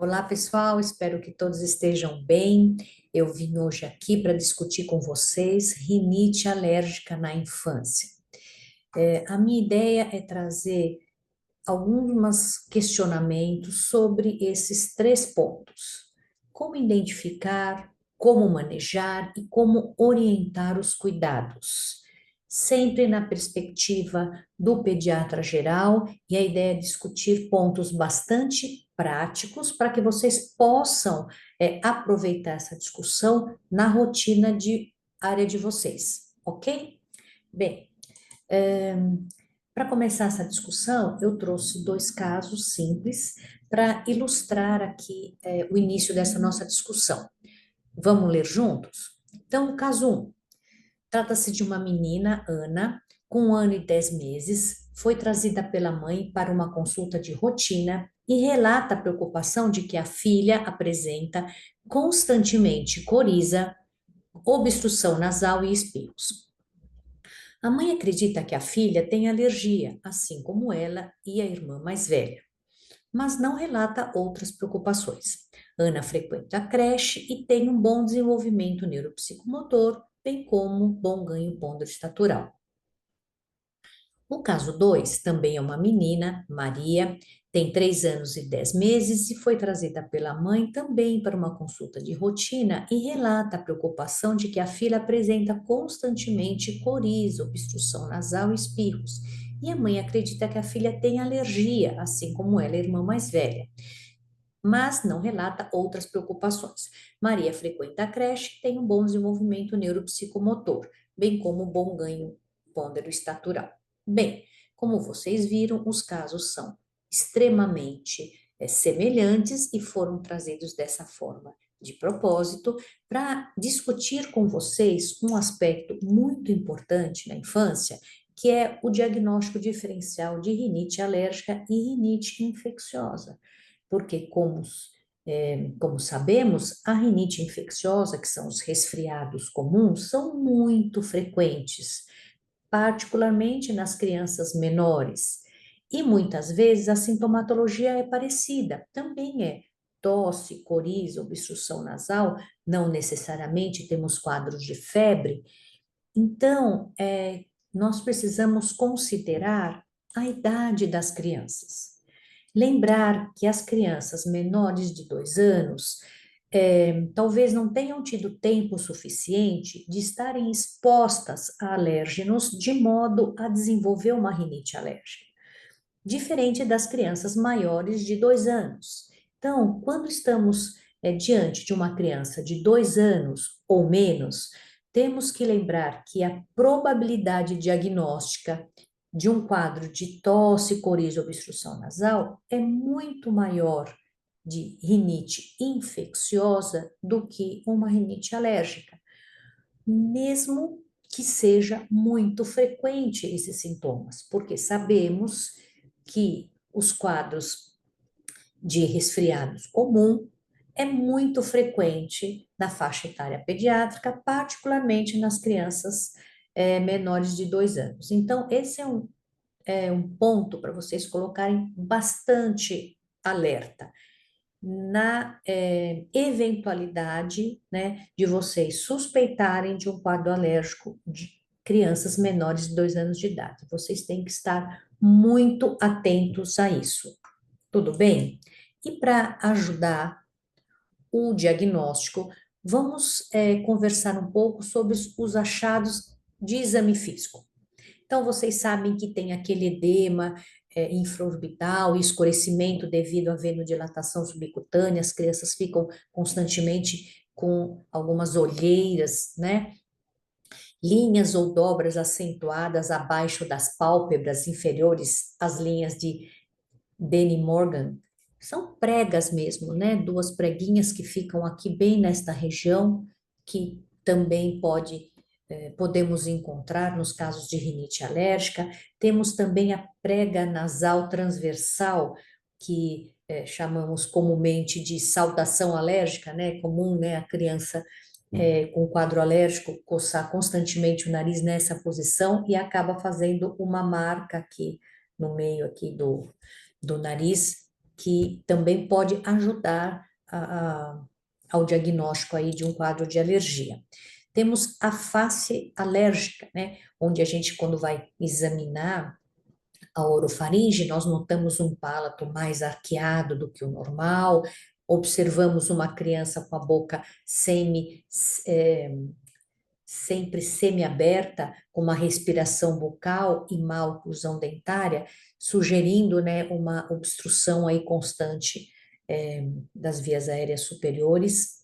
Olá, pessoal, espero que todos estejam bem. Eu vim hoje aqui para discutir com vocês rinite alérgica na infância. A minha ideia é trazer alguns questionamentos sobre esses três pontos: como identificar, como manejar e como orientar os cuidados, sempre na perspectiva do pediatra geral, e a ideia é discutir pontos bastante práticos para que vocês possam aproveitar essa discussão na rotina de área de vocês, ok? Bem, para começar essa discussão, eu trouxe dois casos simples para ilustrar aqui o início dessa nossa discussão. Vamos ler juntos? Então, o caso 1. Trata-se de uma menina, Ana, com 1 ano e 10 meses, foi trazida pela mãe para uma consulta de rotina e relata a preocupação de que a filha apresenta constantemente coriza, obstrução nasal e espirros. A mãe acredita que a filha tem alergia, assim como ela e a irmã mais velha, mas não relata outras preocupações. Ana frequenta a creche e tem um bom desenvolvimento neuropsicomotor, bem como bom ganho pondero-estatural. O caso 2 também é uma menina, Maria, tem 3 anos e 10 meses e foi trazida pela mãe também para uma consulta de rotina e relata a preocupação de que a filha apresenta constantemente coriza, obstrução nasal e espirros. E a mãe acredita que a filha tem alergia, assim como ela, a irmã mais velha, mas não relata outras preocupações. Maria frequenta a creche e tem um bom desenvolvimento neuropsicomotor, bem como bom ganho pondero-estatural. Bem, como vocês viram, os casos são extremamente semelhantes e foram trazidos dessa forma de propósito para discutir com vocês um aspecto muito importante na infância, que é o diagnóstico diferencial de rinite alérgica e rinite infecciosa. Porque, como sabemos, a rinite infecciosa, que são os resfriados comuns, são muito frequentes, particularmente nas crianças menores. E muitas vezes a sintomatologia é parecida, também é tosse, coriza, obstrução nasal, não necessariamente temos quadros de febre. Então, nós precisamos considerar a idade das crianças. Lembrar que as crianças menores de 2 anos talvez não tenham tido tempo suficiente de estarem expostas a alérgenos de modo a desenvolver uma rinite alérgica, diferente das crianças maiores de 2 anos. Então, quando estamos diante de uma criança de 2 anos ou menos, temos que lembrar que a probabilidade diagnóstica de um quadro de tosse, coriza, obstrução nasal é muito maior de rinite infecciosa do que uma rinite alérgica, mesmo que seja muito frequente esses sintomas, porque sabemos que os quadros de resfriados comum é muito frequente na faixa etária pediátrica, particularmente nas crianças menores de 2 anos. Então, esse é um ponto para vocês colocarem bastante alerta na eventualidade, né, de vocês suspeitarem de um quadro alérgico de crianças menores de 2 anos de idade. Vocês têm que estar muito atentos a isso. Tudo bem? E para ajudar o diagnóstico, vamos conversar um pouco sobre os achados de exame físico. Então, vocês sabem que tem aquele edema infraorbital e escurecimento devido à venodilatação subcutânea, as crianças ficam constantemente com algumas olheiras, né? Linhas ou dobras acentuadas abaixo das pálpebras inferiores, as linhas de Danny Morgan. São pregas mesmo, né? Duas preguinhas que ficam aqui bem nesta região, que também podemos encontrar nos casos de rinite alérgica. Temos também a prega nasal transversal, que chamamos comumente de saudação alérgica, né? Comum, né? A criança com quadro alérgico coçar constantemente o nariz nessa posição e acaba fazendo uma marca aqui no meio aqui do nariz, que também pode ajudar ao diagnóstico aí de um quadro de alergia. Temos a face alérgica, né? Onde a gente, quando vai examinar a orofaringe, nós notamos um palato mais arqueado do que o normal, observamos uma criança com a boca sempre semi-aberta, com uma respiração bucal e má oclusão dentária, sugerindo, né, uma obstrução aí constante, das vias aéreas superiores.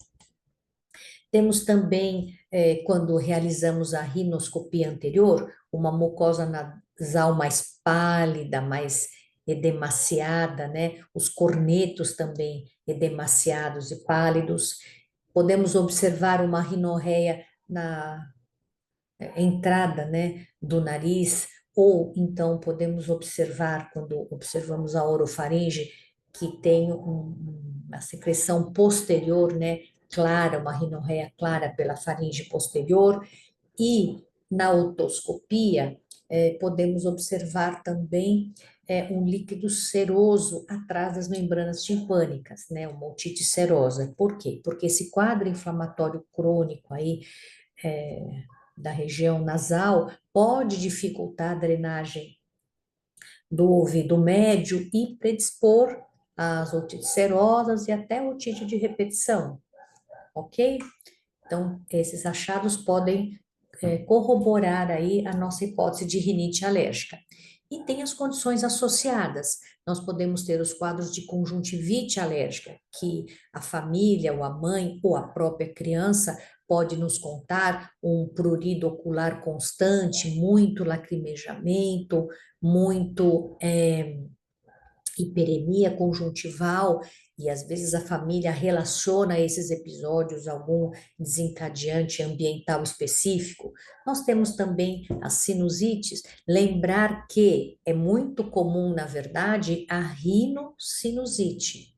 Temos também, quando realizamos a rinoscopia anterior, uma mucosa nasal mais pálida, mais edemaciada, né? Os cornetos também edemaciados e pálidos. Podemos observar uma rinorreia na entrada, né, do nariz, ou então podemos observar, quando observamos a orofaringe, que tem uma secreção posterior, né, clara, uma rinorreia clara pela faringe posterior, e na otoscopia, podemos observar também um líquido seroso atrás das membranas timpânicas, né, uma otite serosa. Por quê? Porque esse quadro inflamatório crônico aí, da região nasal, pode dificultar a drenagem do ouvido médio e predispor às otites serosas e até otite de repetição, ok? Então, esses achados podem corroborar aí a nossa hipótese de rinite alérgica. E tem as condições associadas. Nós podemos ter os quadros de conjuntivite alérgica, que a família, ou a mãe, ou a própria criança pode nos contar um prurido ocular constante, muito lacrimejamento, muito hiperemia conjuntival, e às vezes a família relaciona esses episódios a algum desencadeante ambiental específico. Nós temos também as sinusites. Lembrar que é muito comum, na verdade, a rinocinusite.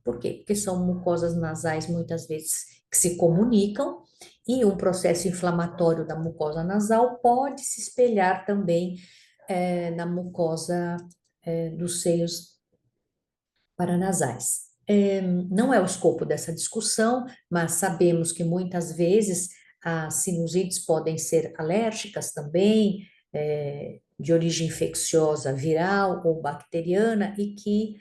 Por quê? Porque são mucosas nasais muitas vezes que se comunicam, e um processo inflamatório da mucosa nasal pode se espelhar também na mucosa dos seios paranasais. Não é o escopo dessa discussão, mas sabemos que muitas vezes as sinusites podem ser alérgicas também, de origem infecciosa, viral ou bacteriana, e que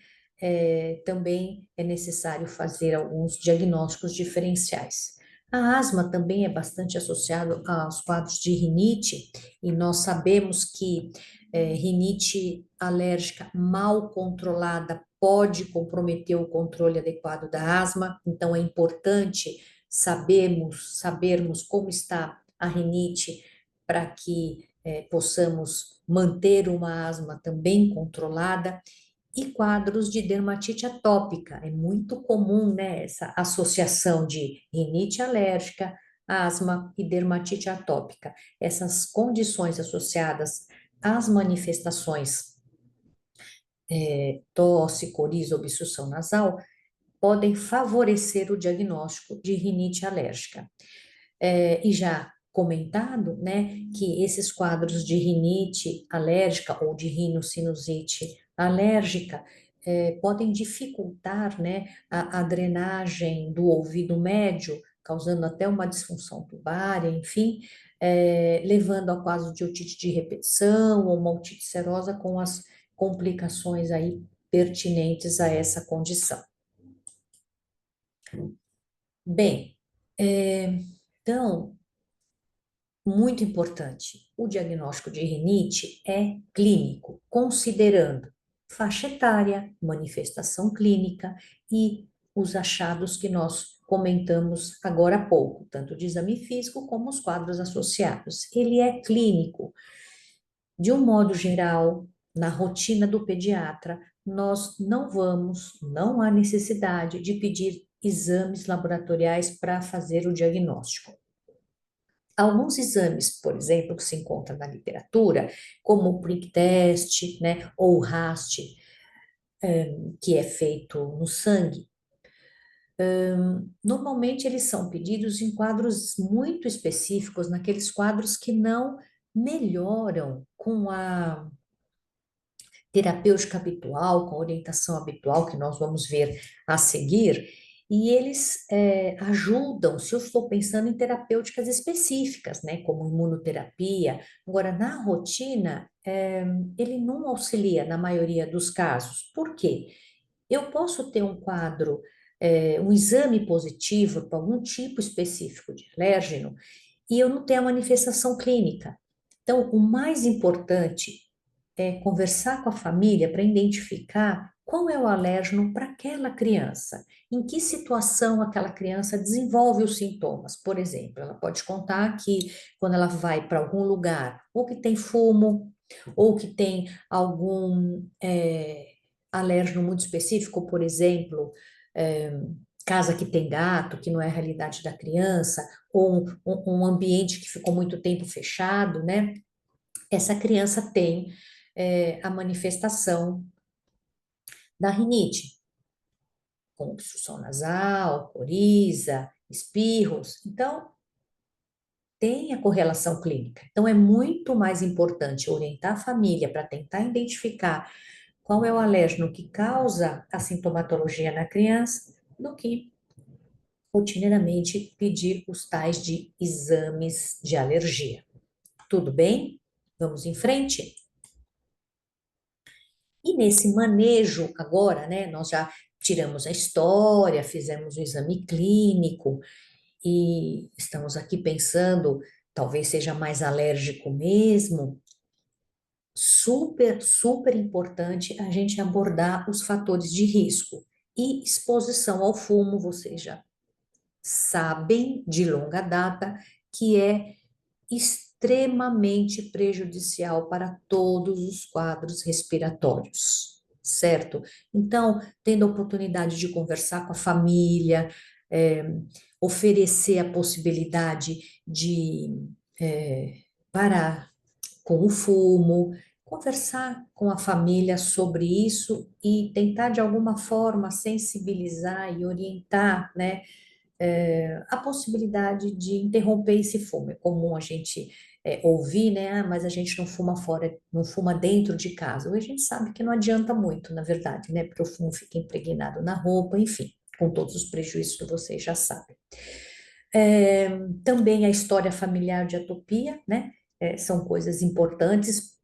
também é necessário fazer alguns diagnósticos diferenciais. A asma também é bastante associado aos quadros de rinite, e nós sabemos que rinite alérgica mal controlada pode comprometer o controle adequado da asma, então é importante sabermos como está a rinite para que possamos manter uma asma também controlada. E quadros de dermatite atópica, é muito comum, né, essa associação de rinite alérgica, asma e dermatite atópica. Essas condições associadas às manifestações tosse, coriza, obstrução nasal, podem favorecer o diagnóstico de rinite alérgica. E já comentado, né, que esses quadros de rinite alérgica ou de rinocinusite alérgica podem dificultar, né, a drenagem do ouvido médio, causando até uma disfunção tubária, enfim, levando ao quadro de otite de repetição ou uma otite serosa com as complicações aí pertinentes a essa condição. Bem, então, muito importante, o diagnóstico de rinite é clínico, considerando faixa etária, manifestação clínica e os achados que nós comentamos agora há pouco, tanto de exame físico como os quadros associados. Ele é clínico. De um modo geral, na rotina do pediatra, nós não há necessidade de pedir exames laboratoriais para fazer o diagnóstico. Alguns exames, por exemplo, que se encontram na literatura, como o prick test, né, ou o RAST, que é feito no sangue, normalmente eles são pedidos em quadros muito específicos, naqueles quadros que não melhoram terapêutica habitual, com a orientação habitual que nós vamos ver a seguir, e eles ajudam, se eu estou pensando em terapêuticas específicas, né, como imunoterapia. Agora, na rotina, ele não auxilia na maioria dos casos. Por quê? Eu posso ter um quadro, um exame positivo para algum tipo específico de alérgeno e eu não tenho a manifestação clínica. Então, o mais importante é conversar com a família para identificar qual é o alérgeno para aquela criança, em que situação aquela criança desenvolve os sintomas. Por exemplo, ela pode contar que quando ela vai para algum lugar, ou que tem fumo, ou que tem algum alérgeno muito específico, por exemplo, é, casa que tem gato, que não é a realidade da criança, ou um ambiente que ficou muito tempo fechado, né? Essa criança tem a manifestação da rinite, com obstrução nasal, coriza, espirros. Então, tem a correlação clínica. Então, é muito mais importante orientar a família para tentar identificar qual é o alérgeno que causa a sintomatologia na criança, do que rotineiramente pedir os tais de exames de alergia. Tudo bem? Vamos em frente? E nesse manejo agora, né, nós já tiramos a história, fizemos o exame clínico e estamos aqui pensando, talvez seja mais alérgico mesmo. Super, super importante a gente abordar os fatores de risco e exposição ao fumo, vocês já sabem de longa data que é extremamente prejudicial para todos os quadros respiratórios, certo? Então, tendo a oportunidade de conversar com a família, é, oferecer a possibilidade de parar com o fumo, conversar com a família sobre isso e tentar de alguma forma sensibilizar e orientar, né, a possibilidade de interromper esse fumo. É comum a gente ouvir, né? Ah, mas a gente não fuma fora, não fuma dentro de casa. Hoje a gente sabe que não adianta muito, na verdade, né? Porque o fumo fica impregnado na roupa, enfim, com todos os prejuízos que vocês já sabem. É, também a história familiar de atopia, né? São coisas importantes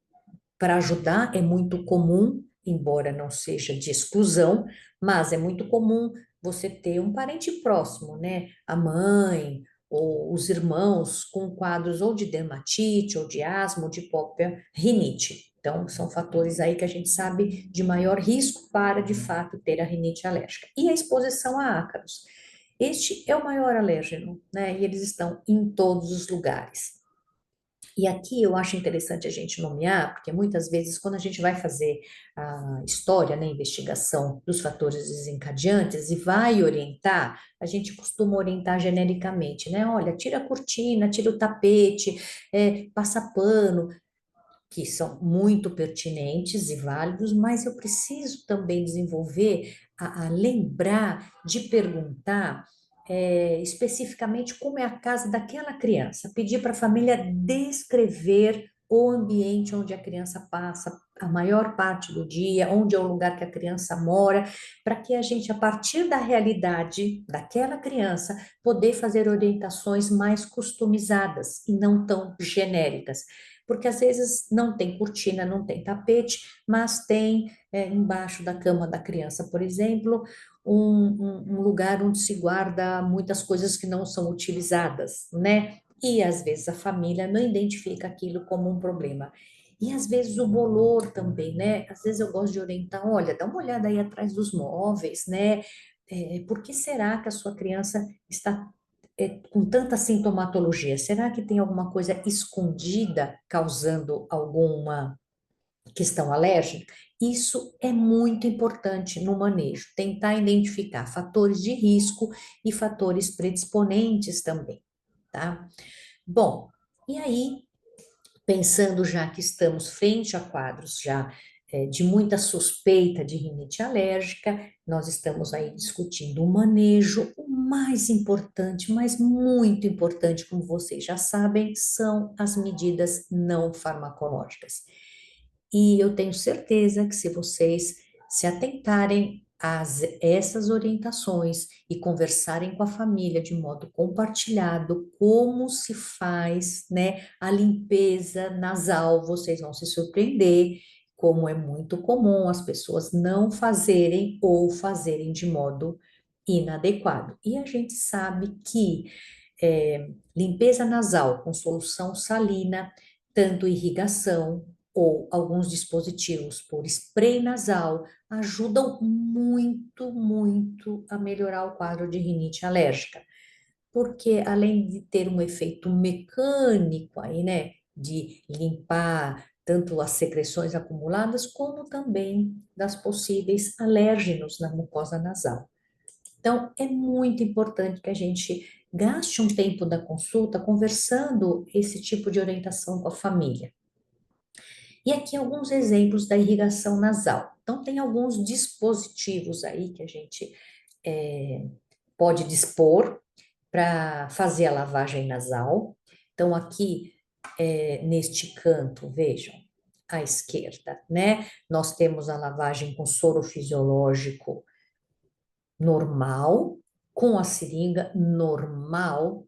para ajudar, é muito comum, embora não seja de exclusão, mas é muito comum você ter um parente próximo, né? A mãe ou os irmãos com quadros ou de dermatite, ou de asma, ou de própria rinite. Então, são fatores aí que a gente sabe de maior risco para, de fato, ter a rinite alérgica. E a exposição a ácaros. Este é o maior alérgeno, né? E eles estão em todos os lugares. E aqui eu acho interessante a gente nomear, porque muitas vezes, quando a gente vai fazer a história, né, a investigação dos fatores desencadeantes e vai orientar, a gente costuma orientar genericamente, né? Olha, tira a cortina, tira o tapete, passa pano, que são muito pertinentes e válidos, mas eu preciso também desenvolver a lembrar de perguntar especificamente como é a casa daquela criança, pedir para a família descrever o ambiente onde a criança passa a maior parte do dia, onde é o lugar que a criança mora, para que a gente, a partir da realidade daquela criança, poder fazer orientações mais customizadas e não tão genéricas, porque às vezes não tem cortina, não tem tapete, mas tem embaixo da cama da criança, por exemplo, um lugar onde se guarda muitas coisas que não são utilizadas, né? E às vezes a família não identifica aquilo como um problema. E às vezes o bolor também, né? Às vezes eu gosto de orientar, olha, dá uma olhada aí atrás dos móveis, né? Por que será que a sua criança está com tanta sintomatologia? Será que tem alguma coisa escondida causando alguma questão alérgica? Isso é muito importante no manejo, tentar identificar fatores de risco e fatores predisponentes também, tá? Bom, e aí, pensando já que estamos frente a quadros já de muita suspeita de rinite alérgica, nós estamos aí discutindo o manejo. O mais importante, mas muito importante, como vocês já sabem, são as medidas não farmacológicas. E eu tenho certeza que se vocês se atentarem a essas orientações e conversarem com a família de modo compartilhado, como se faz, né, a limpeza nasal, vocês vão se surpreender, como é muito comum as pessoas não fazerem ou fazerem de modo inadequado. E a gente sabe que limpeza nasal com solução salina, tanto irrigação ou alguns dispositivos por spray nasal, ajudam muito, muito a melhorar o quadro de rinite alérgica. Porque além de ter um efeito mecânico aí, né, de limpar tanto as secreções acumuladas, como também das possíveis alérgenos na mucosa nasal. Então, é muito importante que a gente gaste um tempo da consulta conversando esse tipo de orientação com a família. E aqui alguns exemplos da irrigação nasal. Então, tem alguns dispositivos aí que a gente pode dispor para fazer a lavagem nasal. Então, aqui neste canto, vejam, à esquerda, né? Nós temos a lavagem com soro fisiológico normal, com a seringa normal,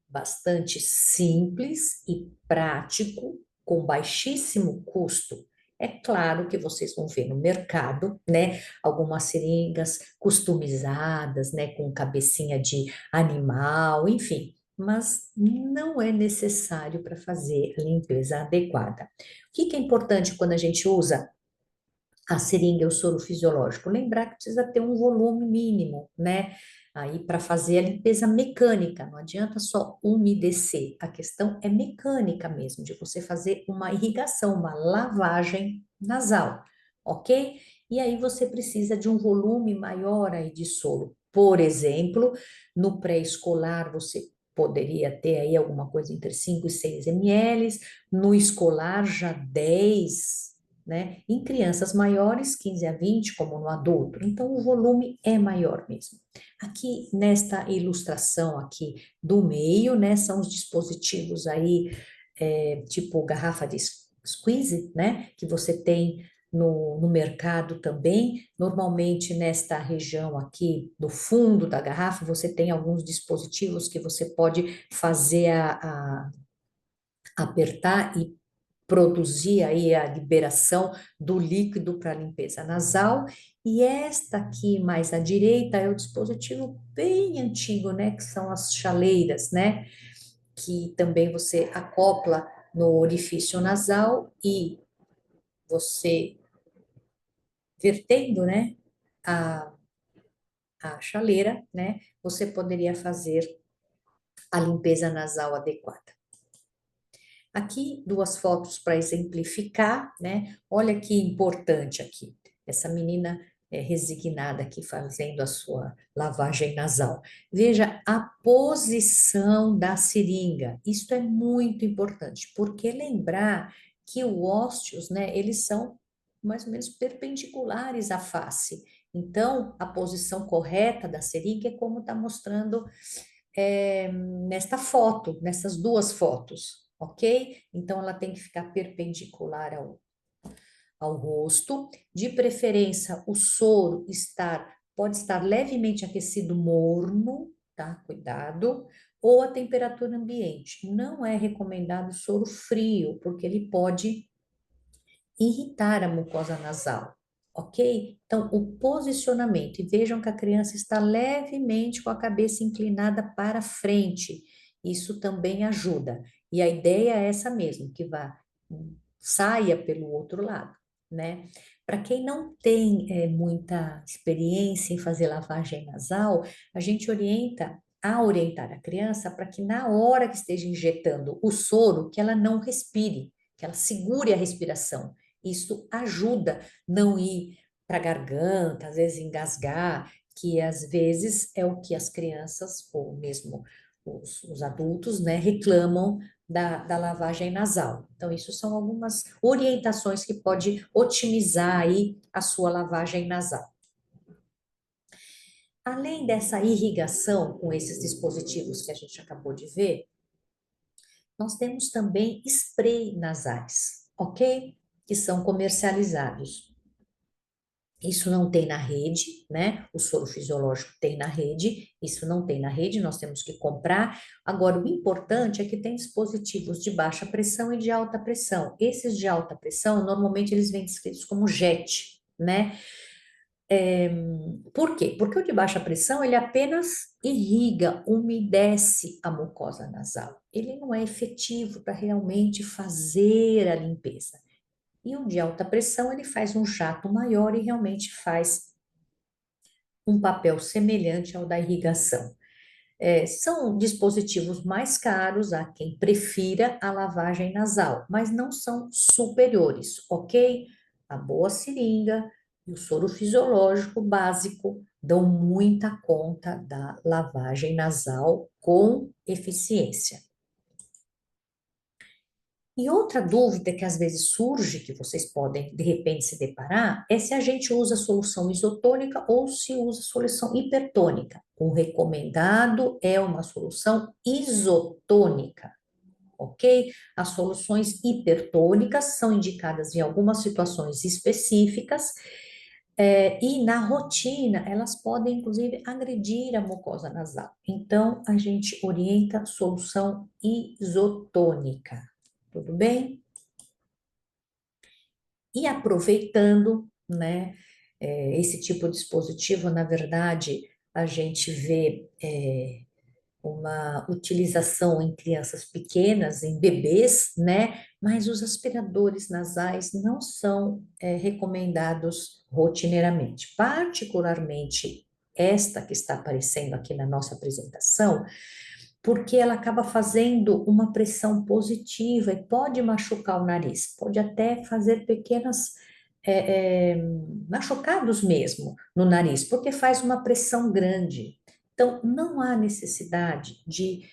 bastante simples e prático, com baixíssimo custo. É claro que vocês vão ver no mercado, né, algumas seringas customizadas, né, com cabecinha de animal, enfim, mas não é necessário para fazer a limpeza adequada. O que que é importante quando a gente usa a seringa é o soro fisiológico? Lembrar que precisa ter um volume mínimo, né? Aí para fazer a limpeza mecânica, não adianta só umedecer, a questão é mecânica mesmo, de você fazer uma irrigação, uma lavagem nasal, ok? E aí você precisa de um volume maior aí de soro. Por exemplo, no pré-escolar você poderia ter aí alguma coisa entre 5 e 6 ml, no escolar já 10, né? Em crianças maiores, 15 a 20, como no adulto. Então, o volume é maior mesmo. Aqui, nesta ilustração aqui do meio, né, são os dispositivos aí, tipo garrafa de squeeze, né, que você tem no mercado também. Normalmente, nesta região aqui do fundo da garrafa, você tem alguns dispositivos que você pode fazer apertar e produzir aí a liberação do líquido para limpeza nasal. E esta aqui mais à direita é o dispositivo bem antigo, né, que são as chaleiras, né, que também você acopla no orifício nasal e você vertendo, né, a, a chaleira, né, você poderia fazer a limpeza nasal adequada. Aqui, duas fotos para exemplificar, né? Olha que importante aqui. Essa menina resignada aqui fazendo a sua lavagem nasal. Veja a posição da seringa. Isso é muito importante, porque lembrar que os ósseos, né, eles são mais ou menos perpendiculares à face. Então, a posição correta da seringa é como está mostrando nesta foto, nessas duas fotos, ok? Então, ela tem que ficar perpendicular ao rosto, de preferência, o soro pode estar levemente aquecido morno, tá? Cuidado, ou a temperatura ambiente. Não é recomendado soro frio, porque ele pode irritar a mucosa nasal, ok? Então, o posicionamento, e vejam que a criança está levemente com a cabeça inclinada para frente, isso também ajuda. E a ideia é essa mesmo, que saia pelo outro lado, né? Para quem não tem muita experiência em fazer lavagem nasal, a gente orientar a criança para que na hora que esteja injetando o soro, que ela não respire, que ela segure a respiração. Isso ajuda não ir para a garganta, às vezes engasgar, que às vezes é o que as crianças, ou mesmo os adultos, né, reclamam da lavagem nasal. Então, isso são algumas orientações que pode otimizar aí a sua lavagem nasal. Além dessa irrigação com esses dispositivos que a gente acabou de ver, nós temos também spray nasais, ok? que são comercializados. Isso não tem na rede, né? O soro fisiológico tem na rede, isso não tem na rede, nós temos que comprar. Agora, o importante é que tem dispositivos de baixa pressão e de alta pressão. Esses de alta pressão, normalmente eles vêm descritos como JET, né? Por quê? Porque o de baixa pressão, ele apenas irriga, umedece a mucosa nasal. Ele não é efetivo para realmente fazer a limpeza. E o de alta pressão, ele faz um jato maior e realmente faz um papel semelhante ao da irrigação. São dispositivos mais caros, há quem prefira a lavagem nasal, mas não são superiores, ok? A boa seringa e o soro fisiológico básico dão muita conta da lavagem nasal com eficiência. E outra dúvida que às vezes surge, que vocês podem de repente se deparar, é se a gente usa solução isotônica ou se usa solução hipertônica. O recomendado é uma solução isotônica, ok? As soluções hipertônicas são indicadas em algumas situações específicas, e na rotina elas podem inclusive agredir a mucosa nasal. Então a gente orienta solução isotônica. Tudo bem? E aproveitando, né, esse tipo de dispositivo, na verdade, a gente vê uma utilização em crianças pequenas, em bebês, né, mas os aspiradores nasais não são recomendados rotineiramente. Particularmente esta que está aparecendo aqui na nossa apresentação, porque ela acaba fazendo uma pressão positiva e pode machucar o nariz, pode até fazer pequenas machucados mesmo no nariz, porque faz uma pressão grande. Então, não há necessidade de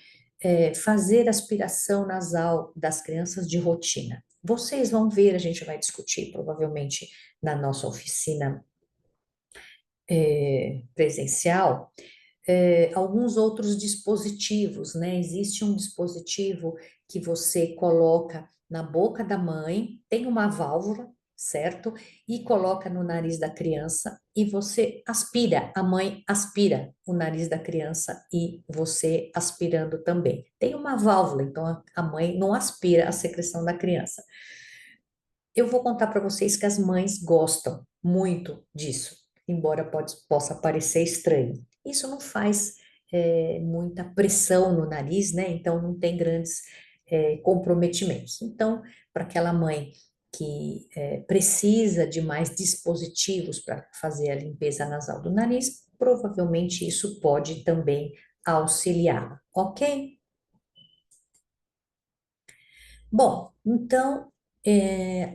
fazer aspiração nasal das crianças de rotina. Vocês vão ver, a gente vai discutir provavelmente na nossa oficina presencial, alguns outros dispositivos, né? Existe um dispositivo que você coloca na boca da mãe, tem uma válvula, certo? E coloca no nariz da criança e você aspira, a mãe aspira o nariz da criança e você aspirando também. Tem uma válvula, então a mãe não aspira a secreção da criança. Eu vou contar para vocês que as mães gostam muito disso, embora possa parecer estranho. Isso não faz muita pressão no nariz, né? Então não tem grandes comprometimentos. Então, para aquela mãe que precisa de mais dispositivos para fazer a limpeza nasal do nariz, provavelmente isso pode também auxiliá-la, ok? Bom, então,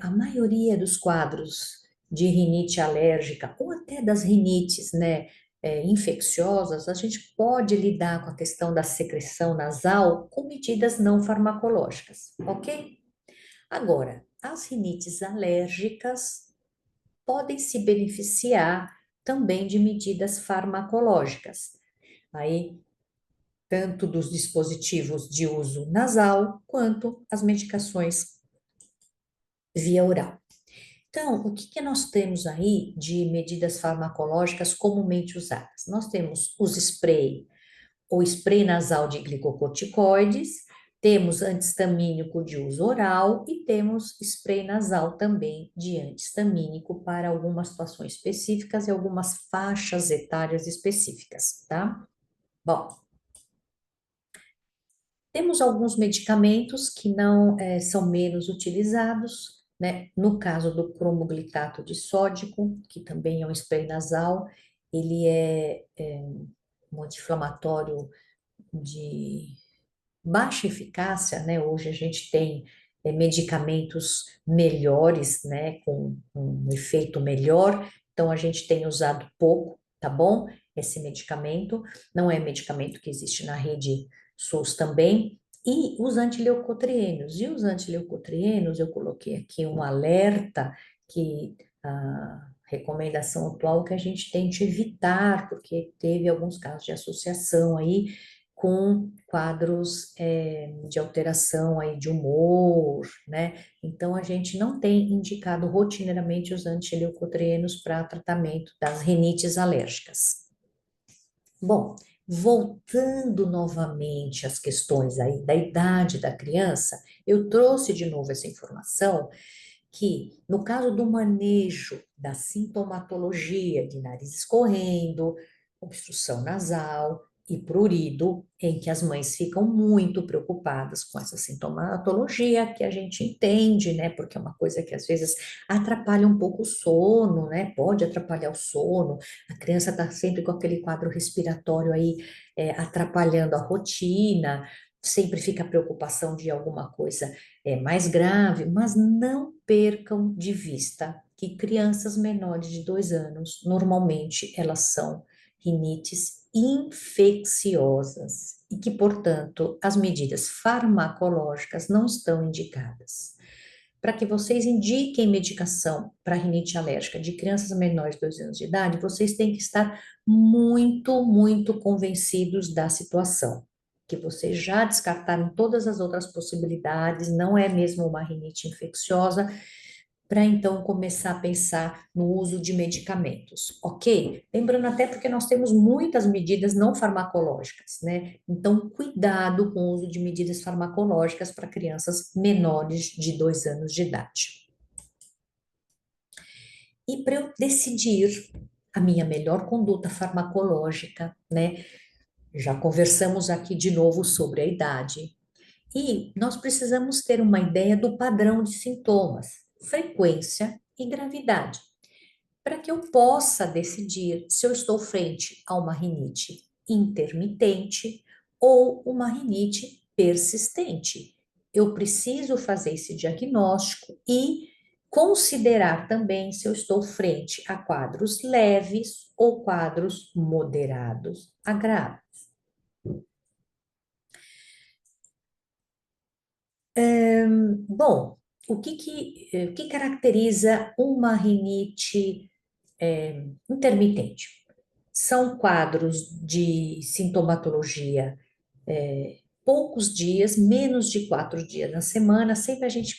a maioria dos quadros de rinite alérgica, ou até das rinites, né, infecciosas, a gente pode lidar com a questão da secreção nasal com medidas não farmacológicas, ok? Agora, as rinites alérgicas podem se beneficiar também de medidas farmacológicas. Aí, tanto dos dispositivos de uso nasal, quanto as medicações via oral. Então, o que que nós temos aí de medidas farmacológicas comumente usadas? Nós temos os spray, ou spray nasal de glicocorticoides, temos antihistamínico de uso oral e temos spray nasal também de antihistamínico para algumas situações específicas e algumas faixas etárias específicas, tá? Bom, temos alguns medicamentos que não são menos utilizados, né? No caso do cromoglutato de sódico, que também é um spray nasal, ele é um anti-inflamatório de baixa eficácia, né? Hoje a gente tem medicamentos melhores, né? Com um efeito melhor, então a gente tem usado pouco, tá bom? Esse medicamento não é medicamento que existe na rede SUS também. E os antileucotrienos. E os antileucotrienos, eu coloquei aqui um alerta que a recomendação atual é que a gente tente evitar, porque teve alguns casos de associação aí com quadros de alteração aí de humor, né? Então, a gente não tem indicado rotineiramente os antileucotrienos para tratamento das rinites alérgicas. Bom, voltando novamente às questões aí da idade da criança, eu trouxe de novo essa informação que, no caso do manejo da sintomatologia de nariz escorrendo, obstrução nasal e prurido, em que as mães ficam muito preocupadas com essa sintomatologia, que a gente entende, né? Porque é uma coisa que às vezes atrapalha um pouco o sono, né? Pode atrapalhar o sono, a criança está sempre com aquele quadro respiratório aí, atrapalhando a rotina, sempre fica a preocupação de alguma coisa mais grave, mas não percam de vista que crianças menores de 2 anos, normalmente elas são rinites infecciosas e que, portanto, as medidas farmacológicas não estão indicadas. Para que vocês indiquem medicação para rinite alérgica de crianças menores de 2 anos de idade, vocês têm que estar muito, muito convencidos da situação, que vocês já descartaram todas as outras possibilidades, não é mesmo uma rinite infecciosa, para então começar a pensar no uso de medicamentos, ok? Lembrando até porque nós temos muitas medidas não farmacológicas, né? Então, cuidado com o uso de medidas farmacológicas para crianças menores de 2 anos de idade. E para eu decidir a minha melhor conduta farmacológica, né? Já conversamos aqui de novo sobre a idade, e nós precisamos ter uma ideia do padrão de sintomas, frequência e gravidade, para que eu possa decidir se eu estou frente a uma rinite intermitente ou uma rinite persistente. Eu preciso fazer esse diagnóstico e considerar também se eu estou frente a quadros leves ou quadros moderados a graves. Bom, o que caracteriza uma rinite intermitente? São quadros de sintomatologia, poucos dias, menos de 4 dias na semana, sempre a gente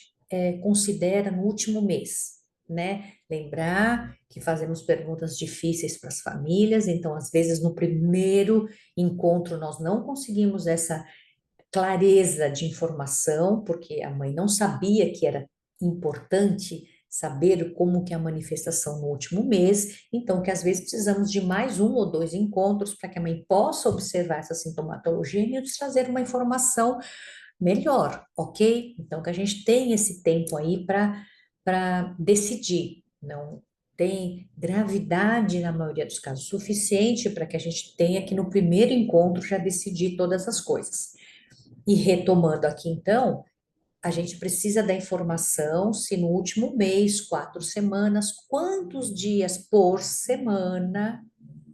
considera no último mês, né? Lembrar que fazemos perguntas difíceis para as famílias, então, às vezes, no primeiro encontro, nós não conseguimos essa clareza de informação, porque a mãe não sabia que era importante saber como que é a manifestação no último mês, então que às vezes precisamos de mais um ou dois encontros para que a mãe possa observar essa sintomatologia e nos trazer uma informação melhor, ok? Então que a gente tem esse tempo aí para decidir, não tem gravidade na maioria dos casos suficiente para que a gente tenha que no primeiro encontro já decidir todas as coisas. E retomando aqui, então, a gente precisa da informação se no último mês, 4 semanas, quantos dias por semana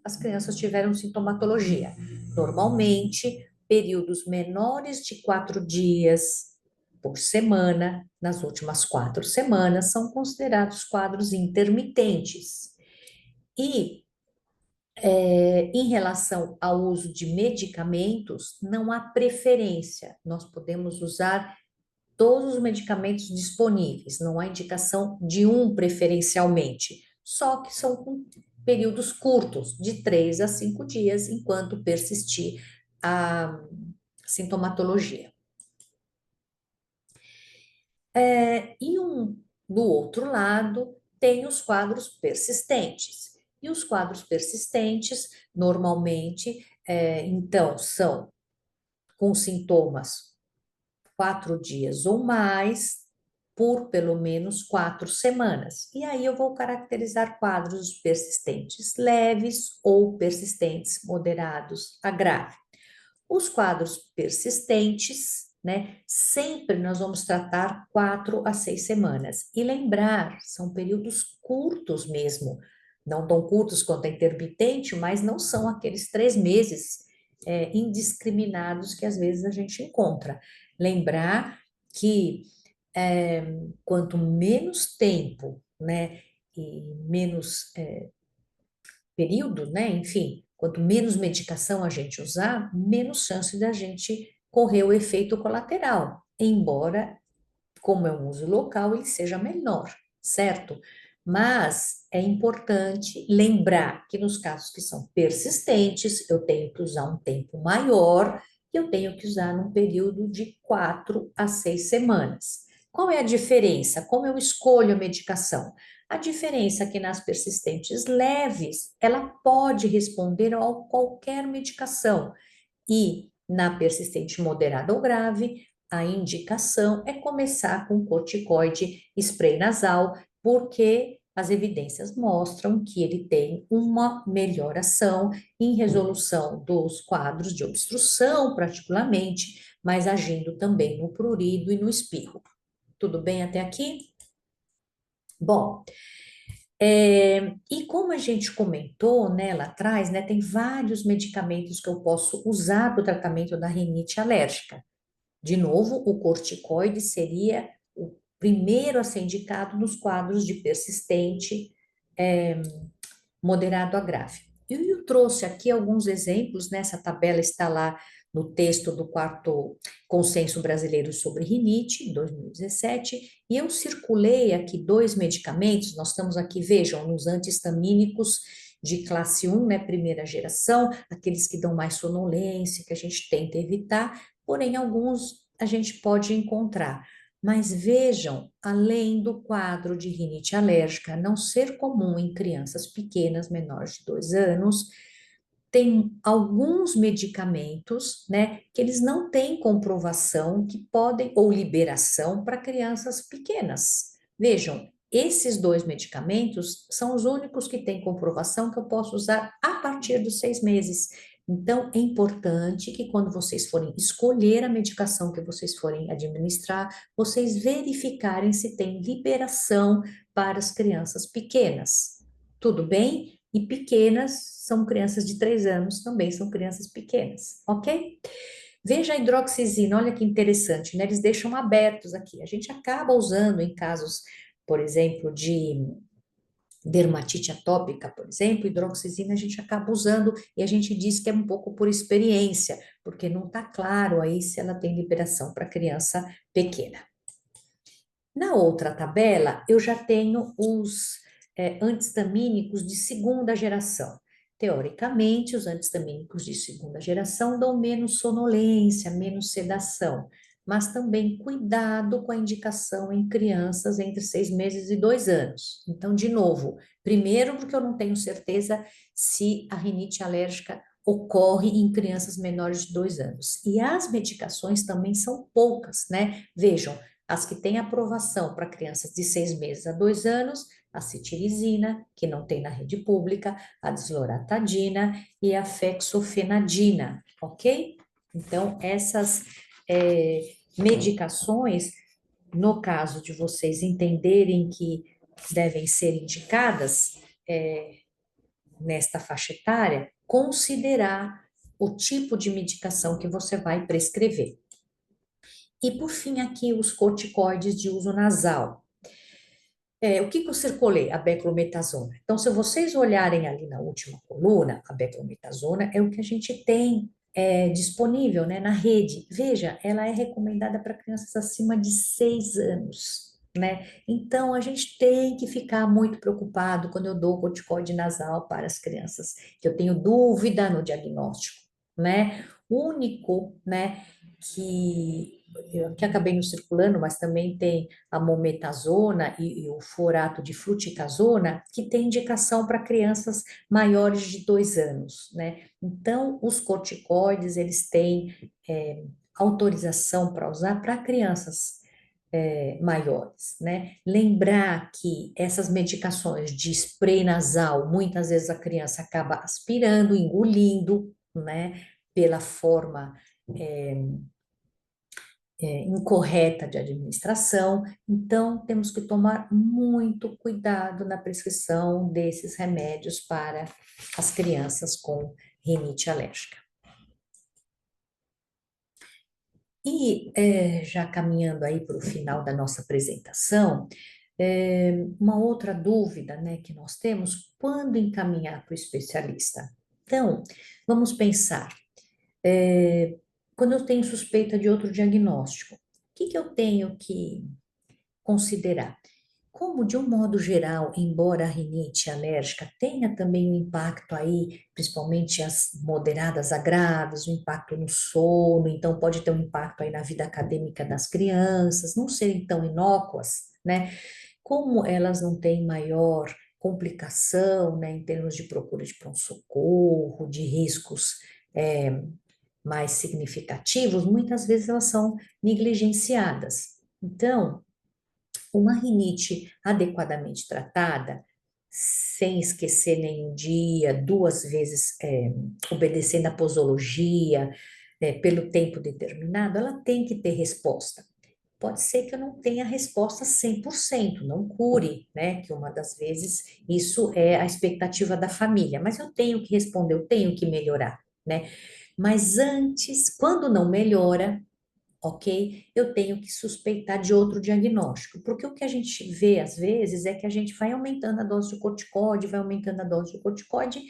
as crianças tiveram sintomatologia. Normalmente, períodos menores de 4 dias por semana, nas últimas 4 semanas, são considerados quadros intermitentes. E em relação ao uso de medicamentos, não há preferência. Nós podemos usar todos os medicamentos disponíveis, não há indicação de um preferencialmente, só que são com períodos curtos, de 3 a 5 dias, enquanto persistir a sintomatologia. Do outro lado, tem os quadros persistentes. E os quadros persistentes, normalmente, então, são com sintomas 4 dias ou mais, por pelo menos 4 semanas. E aí eu vou caracterizar quadros persistentes leves ou persistentes moderados a grave. Os quadros persistentes, né, sempre nós vamos tratar 4 a 6 semanas. E lembrar, são períodos curtos mesmo, não tão curtos quanto a intermitente, mas não são aqueles 3 meses indiscriminados que às vezes a gente encontra. Lembrar que quanto menos tempo, né, e menos período, né, enfim, Quanto menos medicação a gente usar, menos chance da gente correr o efeito colateral, embora, como é um uso local, ele seja menor, certo? Mas é importante lembrar que nos casos que são persistentes, eu tenho que usar um tempo maior e eu tenho que usar num período de 4 a 6 semanas. Qual é a diferença? Como eu escolho a medicação? A diferença é que nas persistentes leves, ela pode responder a qualquer medicação. E na persistente moderada ou grave, a indicação é começar com corticoide spray nasal, porque as evidências mostram que ele tem uma melhor ação em resolução dos quadros de obstrução, particularmente, mas agindo também no prurido e no espirro. Tudo bem até aqui? Bom, e como a gente comentou, né, lá atrás, né, tem vários medicamentos que eu posso usar para o tratamento da rinite alérgica. De novo, o corticoide seria o primeiro a ser indicado nos quadros de persistente, moderado a grave. E eu trouxe aqui alguns exemplos, nessa tabela está lá no texto do quarto Consenso Brasileiro sobre Rinite, 2017, e eu circulei aqui 2 medicamentos, nós estamos aqui, vejam, nos anti-histamínicos de classe 1, né, primeira geração, aqueles que dão mais sonolência, que a gente tenta evitar, porém alguns a gente pode encontrar. Mas vejam, além do quadro de rinite alérgica não ser comum em crianças pequenas, menores de 2 anos, tem alguns medicamentos, né, que eles não têm comprovação que podem, ou liberação para crianças pequenas. Vejam, esses 2 medicamentos são os únicos que têm comprovação que eu posso usar a partir dos 6 meses. Então, é importante que quando vocês forem escolher a medicação que vocês forem administrar, vocês verificarem se tem liberação para as crianças pequenas. Tudo bem? E pequenas são crianças de 3 anos, também são crianças pequenas, ok? Veja a hidroxizina, olha que interessante, né? Eles deixam abertos aqui. A gente acaba usando em casos, por exemplo, de dermatite atópica, por exemplo, hidroxizina a gente acaba usando e a gente diz que é um pouco por experiência, porque não está claro aí se ela tem liberação para criança pequena. Na outra tabela, eu já tenho os antihistamínicos de segunda geração. Teoricamente, os antihistamínicos de segunda geração dão menos sonolência, menos sedação, mas também cuidado com a indicação em crianças entre 6 meses e 2 anos. Então, de novo, primeiro, porque eu não tenho certeza se a rinite alérgica ocorre em crianças menores de 2 anos. E as medicações também são poucas, né? Vejam, as que têm aprovação para crianças de 6 meses a 2 anos, a cetirizina, que não tem na rede pública, a desloratadina e a fexofenadina, ok? Então, essas medicações, no caso de vocês entenderem que devem ser indicadas nesta faixa etária, considerar o tipo de medicação que você vai prescrever. E por fim, aqui os corticoides de uso nasal. O que eu circulei? A beclometasona. Então, se vocês olharem ali na última coluna, a beclometasona é o que a gente tem disponível, né, na rede. Veja, ela é recomendada para crianças acima de 6 anos, né? Então, a gente tem que ficar muito preocupado quando eu dou corticoide nasal para as crianças, que eu tenho dúvida no diagnóstico, né? O único, né, que acabei não circulando, mas também tem a mometasona e o furato de fluticasona, que tem indicação para crianças maiores de 2 anos, né? Então, os corticoides, eles têm autorização para usar para crianças maiores, né? Lembrar que essas medicações de spray nasal, muitas vezes a criança acaba aspirando, engolindo, né? Pela forma incorreta de administração, então temos que tomar muito cuidado na prescrição desses remédios para as crianças com rinite alérgica. E já caminhando aí para o final da nossa apresentação, uma outra dúvida, né, que nós temos, quando encaminhar para o especialista? Então, vamos pensar, é, quando eu tenho suspeita de outro diagnóstico, o que que eu tenho que considerar? Como, de um modo geral, embora a rinite alérgica tenha também um impacto aí, principalmente as moderadas a graves, um impacto no sono, então pode ter um impacto aí na vida acadêmica das crianças, não serem tão inócuas, né? Como elas não têm maior complicação, né, em termos de procura de pronto-socorro, de riscos mais significativos, muitas vezes elas são negligenciadas. Então, uma rinite adequadamente tratada, sem esquecer nenhum dia, duas vezes, obedecendo a posologia, pelo tempo determinado, ela tem que ter resposta. Pode ser que eu não tenha resposta 100%, não cure, né? Que uma das vezes isso é a expectativa da família, mas eu tenho que responder, eu tenho que melhorar, né? Mas antes, quando não melhora, ok? Eu tenho que suspeitar de outro diagnóstico, porque o que a gente vê às vezes é que a gente vai aumentando a dose de corticóide, vai aumentando a dose de corticóide,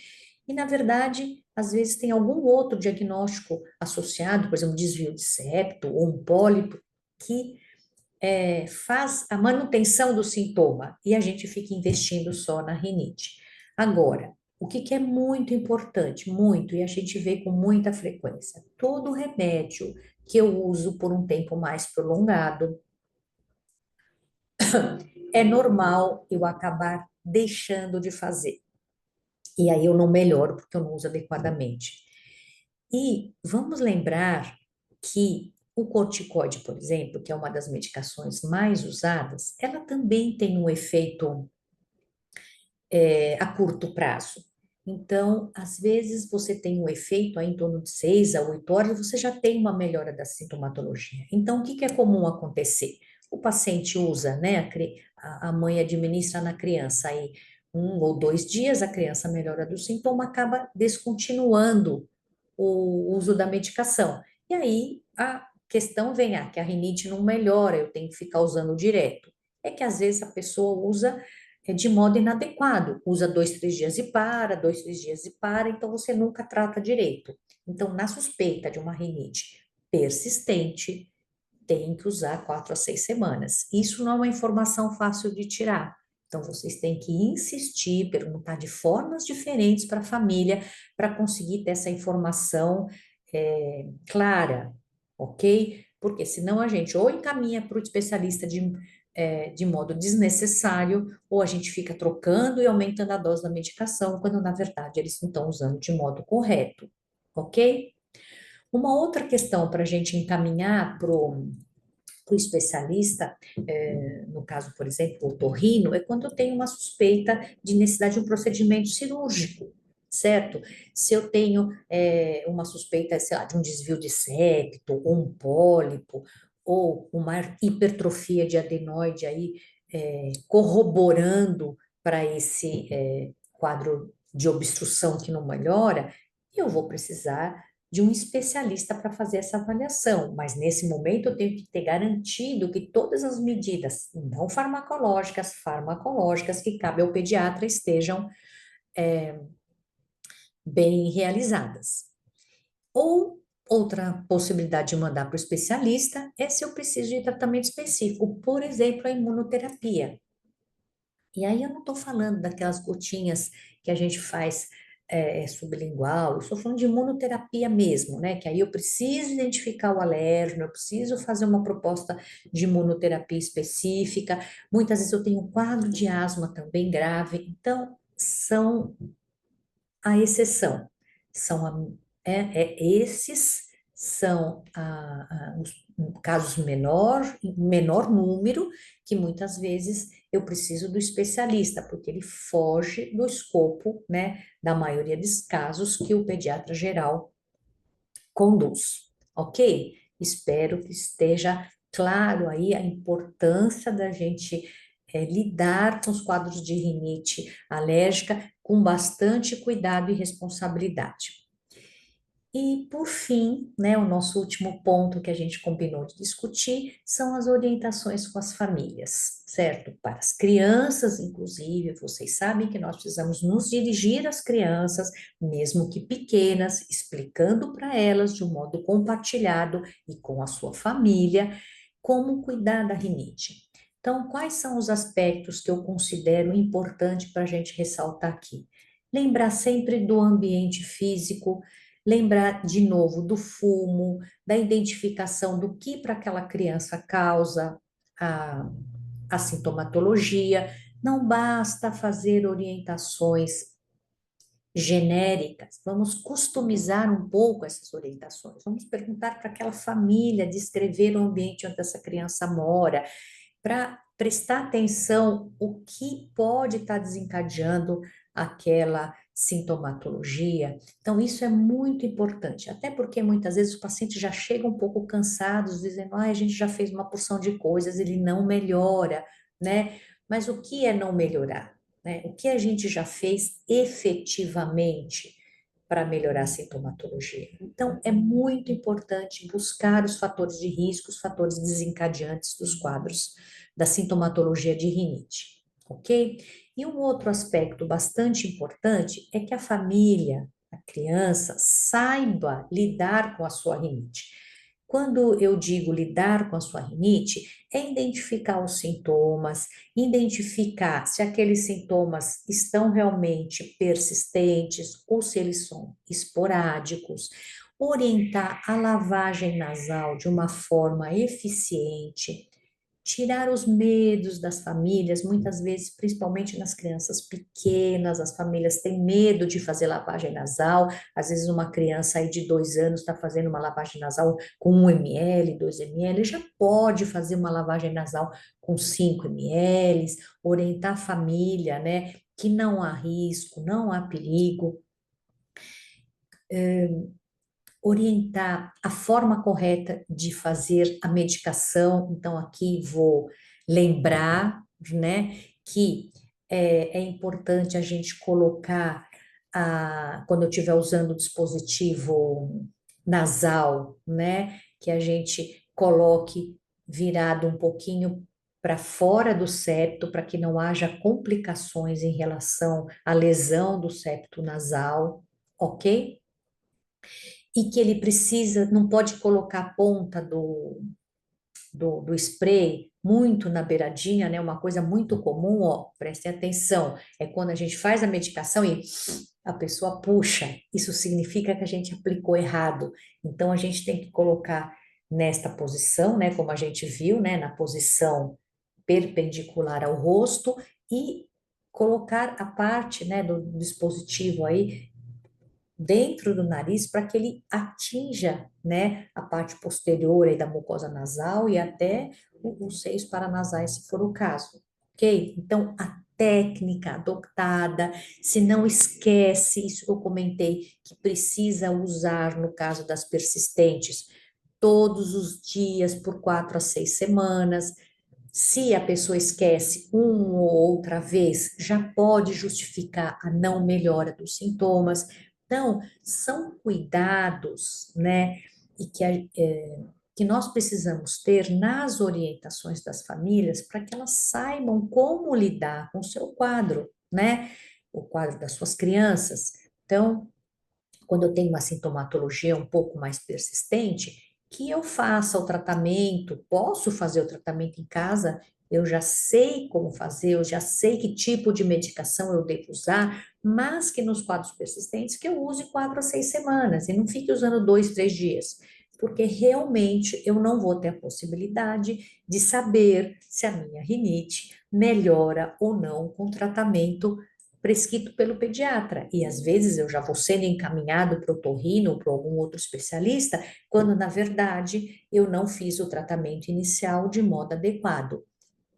e na verdade, às vezes tem algum outro diagnóstico associado, por exemplo, desvio de septo ou um pólipo, que faz a manutenção do sintoma e a gente fica investindo só na rinite. Agora, o que que é muito importante, muito, e a gente vê com muita frequência, todo remédio que eu uso por um tempo mais prolongado, é normal eu acabar deixando de fazer. E aí eu não melhoro porque eu não uso adequadamente. E vamos lembrar que o corticoide, por exemplo, que é uma das medicações mais usadas, ela também tem um efeito a curto prazo. Então, às vezes você tem um efeito aí em torno de 6 a 8 horas, você já tem uma melhora da sintomatologia. Então, o que que é comum acontecer? O paciente usa, né? A mãe administra na criança aí 1 ou 2 dias, a criança melhora do sintoma, acaba descontinuando o uso da medicação. E aí a questão vem, que a rinite não melhora, eu tenho que ficar usando direto. É que às vezes a pessoa usa de modo inadequado, usa 2, 3 dias e para, 2, 3 dias e para, então você nunca trata direito. Então, na suspeita de uma rinite persistente, tem que usar 4 a 6 semanas. Isso não é uma informação fácil de tirar. Então, vocês têm que insistir, perguntar de formas diferentes para a família, para conseguir ter essa informação clara, ok? Porque senão a gente ou encaminha para o especialista de modo desnecessário, ou a gente fica trocando e aumentando a dose da medicação, quando na verdade eles não estão usando de modo correto, ok? Uma outra questão para a gente encaminhar para o especialista, no caso, por exemplo, o otorrino, é quando eu tenho uma suspeita de necessidade de um procedimento cirúrgico, certo? Se eu tenho uma suspeita, sei lá, de um desvio de septo, ou um pólipo, ou uma hipertrofia de adenoide aí, corroborando para esse quadro de obstrução que não melhora, eu vou precisar de um especialista para fazer essa avaliação, mas nesse momento eu tenho que ter garantido que todas as medidas não farmacológicas, farmacológicas que cabe ao pediatra estejam bem realizadas. Ou outra possibilidade de mandar para o especialista é se eu preciso de tratamento específico, por exemplo, a imunoterapia. E aí eu não estou falando daquelas gotinhas que a gente faz sublingual, eu estou falando de imunoterapia mesmo, né? Que aí eu preciso identificar o alérgeno, eu preciso fazer uma proposta de imunoterapia específica. Muitas vezes eu tenho um quadro de asma também grave, então são a exceção. São esses são os casos menor número, que muitas vezes eu preciso do especialista, porque ele foge do escopo, né, da maioria dos casos que o pediatra geral conduz, ok? Espero que esteja claro aí a importância da gente lidar com os quadros de rinite alérgica com bastante cuidado e responsabilidade. E, por fim, né, o nosso último ponto que a gente combinou de discutir são as orientações com as famílias, certo? Para as crianças, inclusive, vocês sabem que nós precisamos nos dirigir às crianças, mesmo que pequenas, explicando para elas de um modo compartilhado e com a sua família como cuidar da rinite. Então, quais são os aspectos que eu considero importante para a gente ressaltar aqui? Lembrar sempre do ambiente físico, lembrar de novo do fumo, da identificação do que para aquela criança causa a, a sintomatologia. Não basta fazer orientações genéricas, vamos customizar um pouco essas orientações. Vamos perguntar para aquela família, descrever o ambiente onde essa criança mora, para prestar atenção o que pode estar desencadeando aquela sintomatologia. Então, isso é muito importante, até porque muitas vezes os pacientes já chegam um pouco cansados, dizendo, ah, a gente já fez uma porção de coisas, ele não melhora, né? Mas o que é não melhorar, né? O que a gente já fez efetivamente para melhorar a sintomatologia? Então, é muito importante buscar os fatores de risco, os fatores desencadeantes dos quadros da sintomatologia de rinite, ok? E um outro aspecto bastante importante é que a família, a criança, saiba lidar com a sua rinite. Quando eu digo lidar com a sua rinite, é identificar os sintomas, identificar se aqueles sintomas estão realmente persistentes ou se eles são esporádicos, orientar a lavagem nasal de uma forma eficiente, tirar os medos das famílias, muitas vezes, principalmente nas crianças pequenas, as famílias têm medo de fazer lavagem nasal, às vezes uma criança aí de 2 anos está fazendo uma lavagem nasal com 1 ml, 2 ml, já pode fazer uma lavagem nasal com 5 ml, orientar a família, né, que não há risco, não há perigo, orientar a forma correta de fazer a medicação. Então, aqui vou lembrar, né, que é importante a gente colocar, quando eu estiver usando o dispositivo nasal, né, que a gente coloque virado um pouquinho para fora do septo, para que não haja complicações em relação à lesão do septo nasal, ok? E que ele precisa, não pode colocar a ponta do spray muito na beiradinha, né? Uma coisa muito comum, ó, prestem atenção, é quando a gente faz a medicação e a pessoa puxa, isso significa que a gente aplicou errado. Então a gente tem que colocar nesta posição, né? Como a gente viu, né? Na posição perpendicular ao rosto e colocar a parte, né, do dispositivo aí dentro do nariz para que ele atinja, né, a parte posterior aí da mucosa nasal e até os seios paranasais, se for o caso, ok? Então, a técnica adotada, se não esquece isso que eu comentei, que precisa usar no caso das persistentes, todos os dias por 4 a 6 semanas. Se a pessoa esquece uma ou outra vez, já pode justificar a não melhora dos sintomas. Então, são cuidados, né, e que nós precisamos ter nas orientações das famílias para que elas saibam como lidar com o seu quadro, né, o quadro das suas crianças. Então, quando eu tenho uma sintomatologia um pouco mais persistente, que eu faça o tratamento, posso fazer o tratamento em casa, eu já sei como fazer, eu já sei que tipo de medicação eu devo usar, mas que nos quadros persistentes que eu use 4 a 6 semanas e não fique usando 2, 3 dias, porque realmente eu não vou ter a possibilidade de saber se a minha rinite melhora ou não com o tratamento prescrito pelo pediatra. E às vezes eu já vou sendo encaminhado para o otorrino ou para algum outro especialista, quando na verdade eu não fiz o tratamento inicial de modo adequado.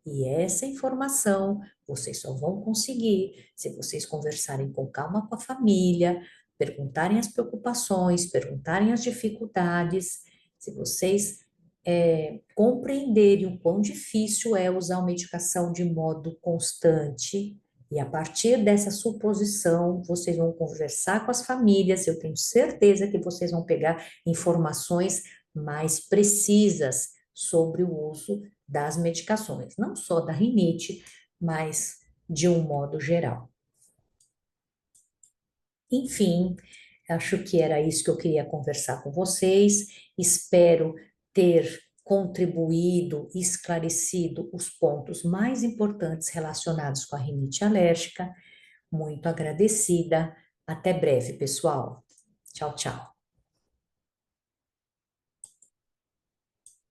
E essa informação vocês só vão conseguir se vocês conversarem com calma com a família, perguntarem as preocupações, perguntarem as dificuldades, se vocês compreenderem o quão difícil é usar uma medicação de modo constante, E a partir dessa suposição, vocês vão conversar com as famílias, eu tenho certeza que vocês vão pegar informações mais precisas sobre o uso das medicações, não só da rinite, mas de um modo geral. Enfim, acho que era isso que eu queria conversar com vocês. Espero ter contribuído, esclarecido os pontos mais importantes relacionados com a rinite alérgica. Muito agradecida. Até breve, pessoal. Tchau, tchau.